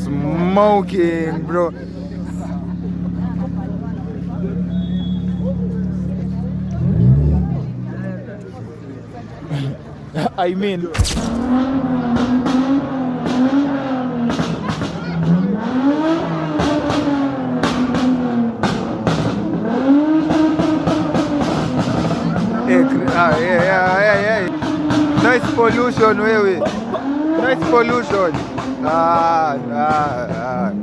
smoking, bro. I mean, yeah. Noise pollution, wewe. Noise pollution. Ah.